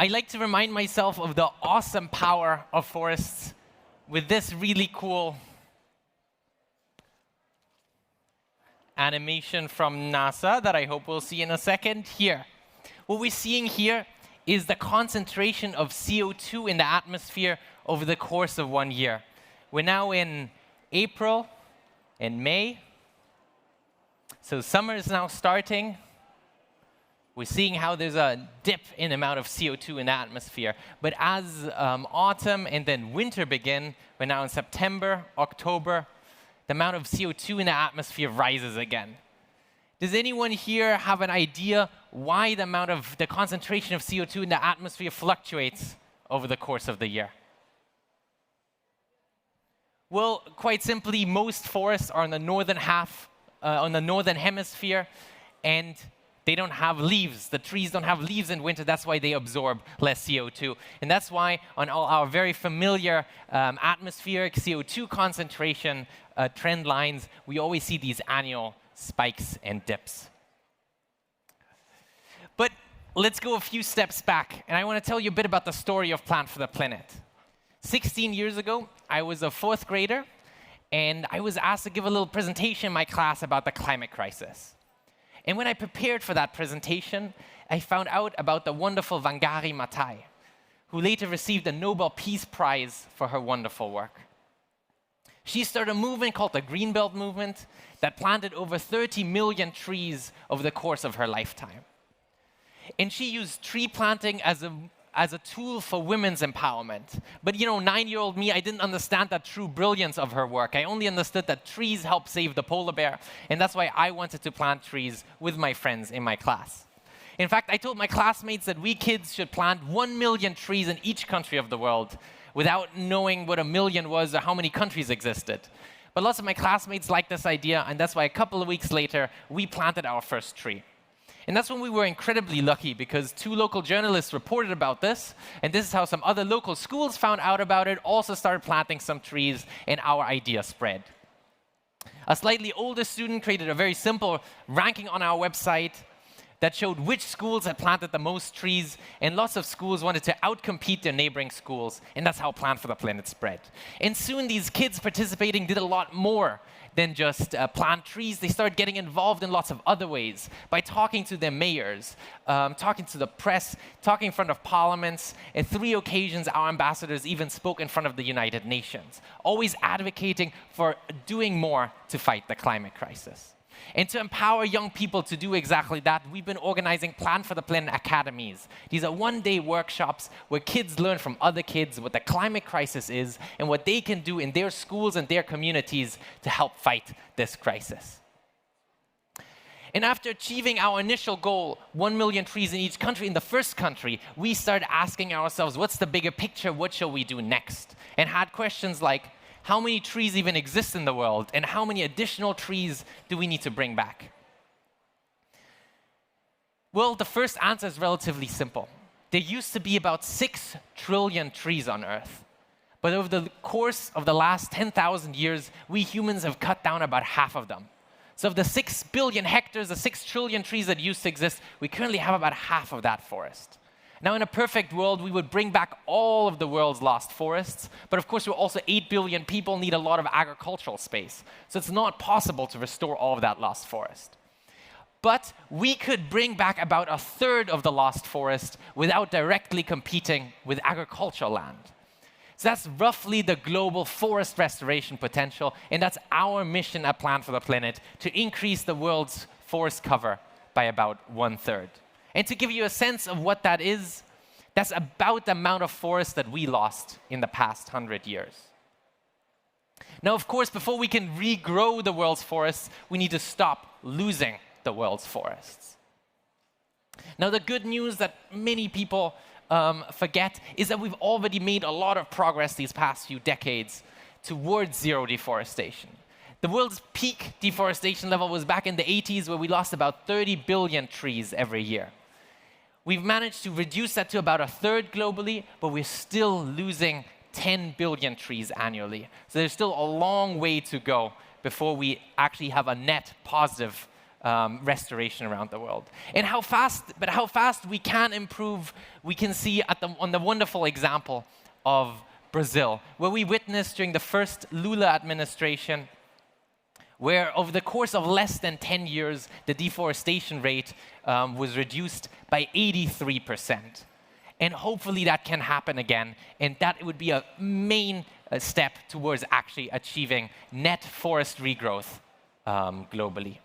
I like to remind myself of the awesome power of forests with this really cool animation from NASA that I hope we'll see in a second here. What we're seeing here is the concentration of CO2 in the atmosphere over the course of 1 year. We're now in April and May. So summer is now starting. We're seeing how there's a dip in the amount of CO2 in the atmosphere. But as autumn and then winter begin, we're now in September, October, the amount of CO2 in the atmosphere rises again. Does anyone here have an idea why the concentration of CO2 in the atmosphere fluctuates over the course of the year? Well, quite simply, most forests are on the northern hemisphere, and they don't have leaves. The trees don't have leaves in winter. That's why they absorb less CO2. And that's why on all our very familiar atmospheric CO2 concentration trend lines, we always see these annual spikes and dips. But let's go a few steps back. And I want to tell you a bit about the story of Plant for the Planet. 16 years ago, I was a 4th grader, and I was asked to give a little presentation in my class about the climate crisis. And when I prepared for that presentation, I found out about the wonderful Wangari Maathai, who later received a Nobel Peace Prize for her wonderful work. She started a movement called the Greenbelt Movement that planted over 30 million trees over the course of her lifetime. And she used tree planting as a tool for women's empowerment. But 9-year-old me, I didn't understand the true brilliance of her work. I only understood that trees help save the polar bear, and that's why I wanted to plant trees with my friends in my class. In fact, I told my classmates that we kids should plant 1 million trees in each country of the world without knowing what a million was or how many countries existed. But lots of my classmates liked this idea, and that's why a couple of weeks later, we planted our first tree. And that's when we were incredibly lucky, because 2 local journalists reported about this, and this is how some other local schools found out about it, also started planting some trees, and our idea spread. A slightly older student created a very simple ranking on our website that showed which schools had planted the most trees, and lots of schools wanted to outcompete their neighboring schools, and that's how Plant for the Planet spread. And soon these kids participating did a lot more than just plant trees. They started getting involved in lots of other ways by talking to their mayors, talking to the press, talking in front of parliaments. At 3 occasions, our ambassadors even spoke in front of the United Nations, always advocating for doing more to fight the climate crisis. And to empower young people to do exactly that, we've been organizing Plant for the Planet Academies. These are one-day workshops where kids learn from other kids what the climate crisis is and what they can do in their schools and their communities to help fight this crisis. And after achieving our initial goal, 1 million trees in each country, in the first country, we started asking ourselves, what's the bigger picture? What shall we do next? And had questions like, how many trees even exist in the world, and how many additional trees do we need to bring back? Well, the first answer is relatively simple. There used to be about 6 trillion trees on Earth. But over the course of the last 10,000 years, we humans have cut down about half of them. So of the 6 billion hectares, the 6 trillion trees that used to exist, we currently have about half of that forest. Now, in a perfect world, we would bring back all of the world's lost forests. But of course, we're also 8 billion people, need a lot of agricultural space. So it's not possible to restore all of that lost forest. But we could bring back about 1/3 of the lost forest without directly competing with agricultural land. So that's roughly the global forest restoration potential. And that's our mission at Plant for the Planet, to increase the world's forest cover by about 1/3. And to give you a sense of what that is, that's about the amount of forest that we lost in the past 100 years. Now, of course, before we can regrow the world's forests, we need to stop losing the world's forests. Now, the good news that many people forget is that we've already made a lot of progress these past few decades towards zero deforestation. The world's peak deforestation level was back in the 80s, where we lost about 30 billion trees every year. We've managed to reduce that to about 1/3 globally, but we're still losing 10 billion trees annually. So there's still a long way to go before we actually have a net positive restoration around the world. And how fast we can improve, we can see on the wonderful example of Brazil, where we witnessed during the first Lula administration, where over the course of less than 10 years, the deforestation rate was reduced by 83%. And hopefully that can happen again, and that would be a main step towards actually achieving net forest regrowth globally.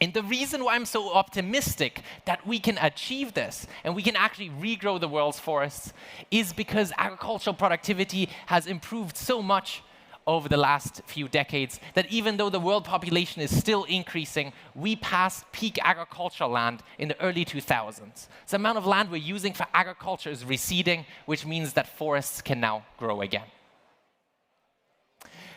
And the reason why I'm so optimistic that we can achieve this and we can actually regrow the world's forests is because agricultural productivity has improved so much over the last few decades that even though the world population is still increasing, we passed peak agricultural land in the early 2000s. So the amount of land we're using for agriculture is receding, which means that forests can now grow again.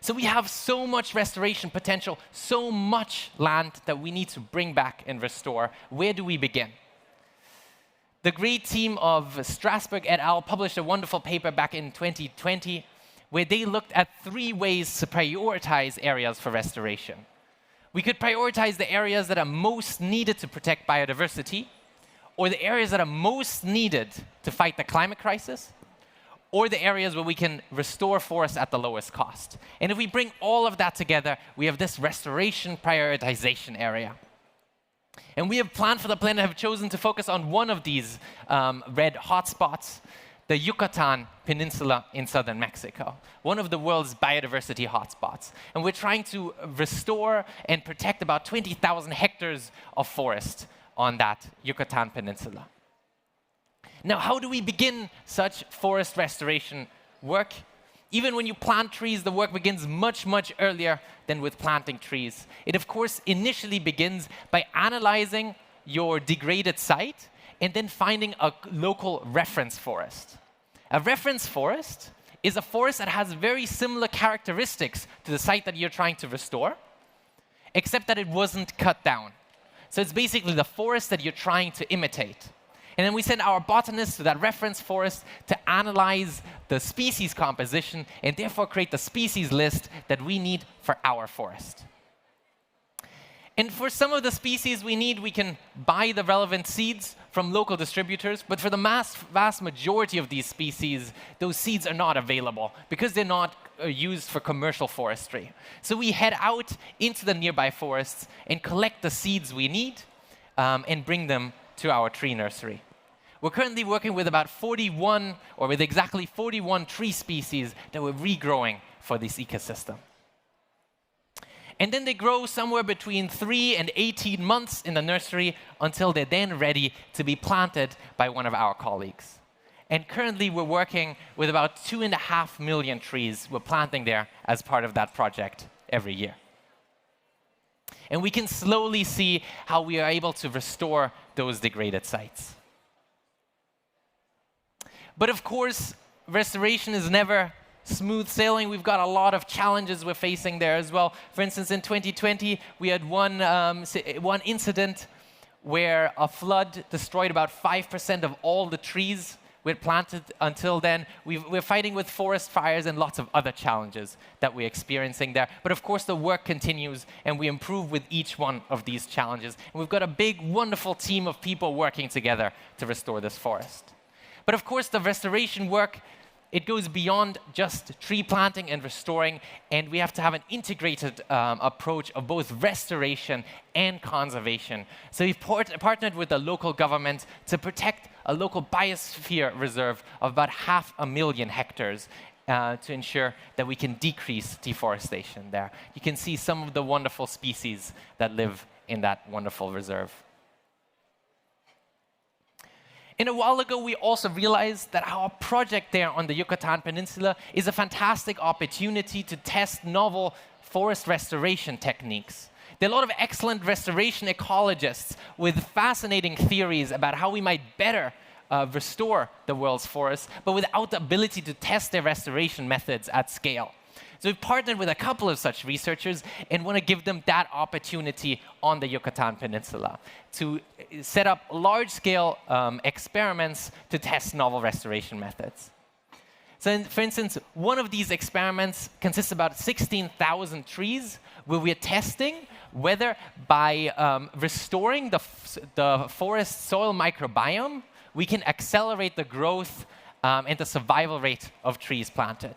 So we have so much restoration potential, so much land that we need to bring back and restore. Where do we begin? The great team of Strasbourg et al. Published a wonderful paper back in 2020 where they looked at 3 ways to prioritize areas for restoration. We could prioritize the areas that are most needed to protect biodiversity, or the areas that are most needed to fight the climate crisis, or the areas where we can restore forests at the lowest cost. And if we bring all of that together, we have this restoration prioritization area. And we have Plant-for-the-Planet have chosen to focus on one of these red hotspots, the Yucatan Peninsula in southern Mexico, one of the world's biodiversity hotspots. And we're trying to restore and protect about 20,000 hectares of forest on that Yucatan Peninsula. Now, how do we begin such forest restoration work? Even when you plant trees, the work begins much, much earlier than with planting trees. It, of course, initially begins by analyzing your degraded site and then finding a local reference forest. A reference forest is a forest that has very similar characteristics to the site that you're trying to restore, except that it wasn't cut down. So it's basically the forest that you're trying to imitate. And then we send our botanists to that reference forest to analyze the species composition and therefore create the species list that we need for our forest. And for some of the species we can buy the relevant seeds from local distributors, but for the vast majority of these species, those seeds are not available because they're not used for commercial forestry. So we head out into the nearby forests and collect the seeds we need and bring them to our tree nursery. We're currently working with about 41, or with exactly 41 tree species that we're regrowing for this ecosystem. And then they grow somewhere between 3 and 18 months in the nursery until they're then ready to be planted by one of our colleagues. And currently we're working with about 2.5 million trees we're planting there as part of that project every year. And we can slowly see how we are able to restore those degraded sites. But of course, restoration is never smooth sailing. We've got a lot of challenges we're facing there as well. For instance, in 2020, we had one incident where a flood destroyed about 5% of all the trees we had planted until then. We're fighting with forest fires and lots of other challenges that we're experiencing there. But of course, the work continues, and we improve with each one of these challenges. And we've got a big, wonderful team of people working together to restore this forest. But of course, the restoration work, it goes beyond just tree planting and restoring, and we have to have an integrated approach of both restoration and conservation. So we've partnered with the local government to protect a local biosphere reserve of about 500,000 hectares to ensure that we can decrease deforestation there. You can see some of the wonderful species that live in that wonderful reserve. And a while ago, we also realized that our project there on the Yucatan Peninsula is a fantastic opportunity to test novel forest restoration techniques. There are a lot of excellent restoration ecologists with fascinating theories about how we might better restore the world's forests, but without the ability to test their restoration methods at scale. So we've partnered with a couple of such researchers and want to give them that opportunity on the Yucatan Peninsula to set up large-scale experiments to test novel restoration methods. So for instance, one of these experiments consists about 16,000 trees where we're testing whether by restoring the forest soil microbiome, we can accelerate the growth and the survival rate of trees planted.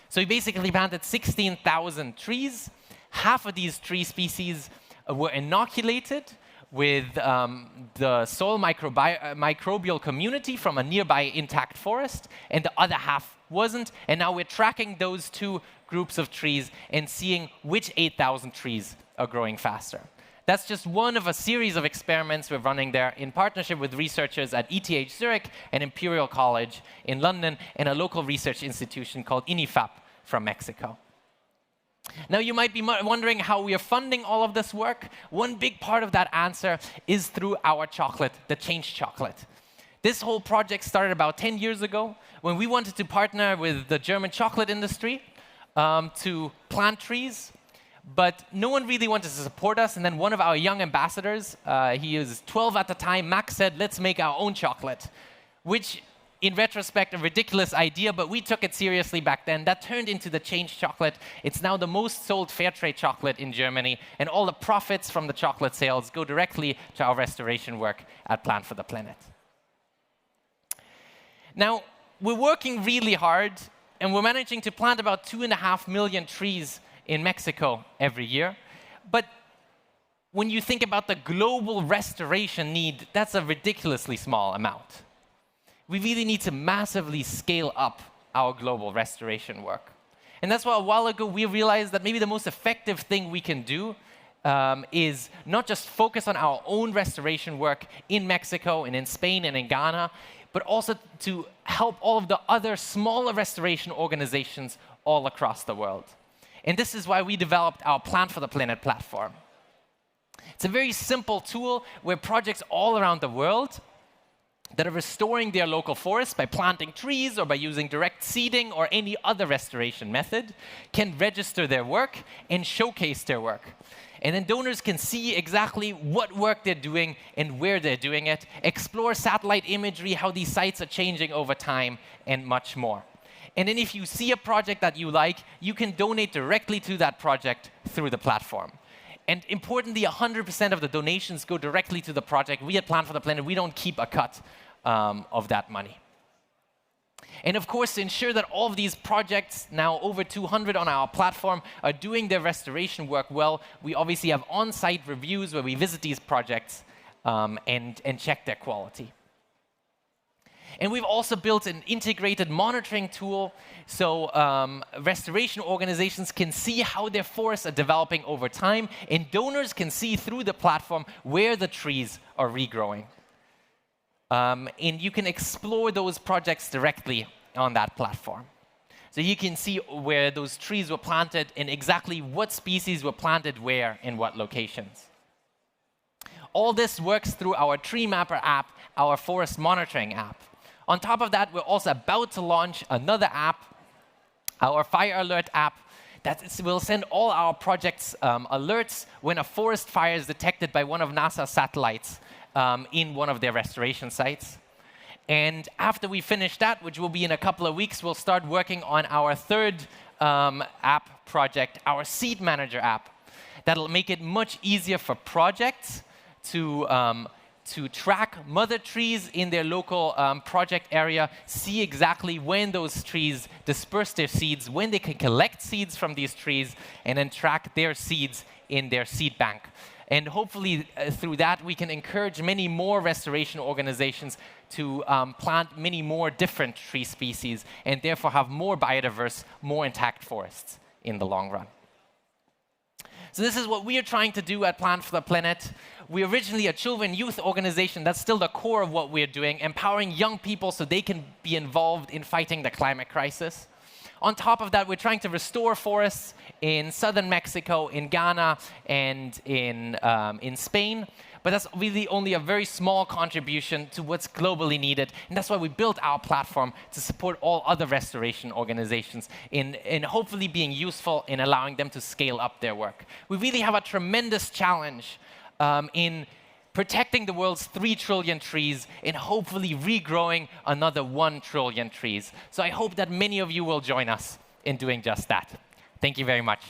So we basically planted 16,000 trees. Half of these tree species were inoculated with the soil microbial community from a nearby intact forest, and the other half wasn't. And now we're tracking those two groups of trees and seeing which 8,000 trees are growing faster. That's just one of a series of experiments we're running there in partnership with researchers at ETH Zurich and Imperial College in London and a local research institution called INIFAP from Mexico. Now, you might be wondering how we are funding all of this work. One big part of that answer is through our chocolate, the Change chocolate. This whole project started about 10 years ago when we wanted to partner with the German chocolate industry to plant trees. But no one really wanted to support us. And then one of our young ambassadors, he was 12 at the time, Max, said, let's make our own chocolate, which in retrospect, a ridiculous idea, but we took it seriously back then. That turned into the Change chocolate. It's now the most sold fair trade chocolate in Germany, and all the profits from the chocolate sales go directly to our restoration work at Plant for the Planet. Now, we're working really hard, and we're managing to plant about 2.5 million trees in Mexico every year. But when you think about the global restoration need, that's a ridiculously small amount. We really need to massively scale up our global restoration work. And that's why a while ago we realized that maybe the most effective thing we can do is not just focus on our own restoration work in Mexico and in Spain and in Ghana, but also to help all of the other smaller restoration organizations all across the world. And this is why we developed our Plant for the Planet platform. It's a very simple tool where projects all around the world that are restoring their local forests by planting trees or by using direct seeding or any other restoration method can register their work and showcase their work. And then donors can see exactly what work they're doing and where they're doing it, explore satellite imagery, how these sites are changing over time, and much more. And then if you see a project that you like, you can donate directly to that project through the platform. And importantly, 100% of the donations go directly to the project. We at Plant for the Planet, we don't keep a cut of that money. And of course, to ensure that all of these projects, now over 200 on our platform, are doing their restoration work well, we obviously have on-site reviews where we visit these projects and check their quality. And we've also built an integrated monitoring tool so restoration organizations can see how their forests are developing over time, and donors can see through the platform where the trees are regrowing. And you can explore those projects directly on that platform. So you can see where those trees were planted and exactly what species were planted where in what locations. All this works through our Tree Mapper app, our forest monitoring app. On top of that, we're also about to launch another app, our Fire Alert app, that will send all our projects alerts when a forest fire is detected by one of NASA's satellites in one of their restoration sites. And after we finish that, which will be in a couple of weeks, we'll start working on our third app project, our Seed Manager app. That'll make it much easier for projects to track mother trees in their local project area, see exactly when those trees disperse their seeds, when they can collect seeds from these trees, and then track their seeds in their seed bank. And hopefully, through that, we can encourage many more restoration organizations to plant many more different tree species and therefore have more biodiverse, more intact forests in the long run. So this is what we are trying to do at Plant for the Planet. We're originally a children youth organization. That's still the core of what we're doing, empowering young people so they can be involved in fighting the climate crisis. On top of that, we're trying to restore forests in southern Mexico, in Ghana, and in Spain. But that's really only a very small contribution to what's globally needed. And that's why we built our platform to support all other restoration organizations in hopefully being useful in allowing them to scale up their work. We really have a tremendous challenge in protecting the world's 3 trillion trees, and hopefully regrowing another 1 trillion trees. So I hope that many of you will join us in doing just that. Thank you very much.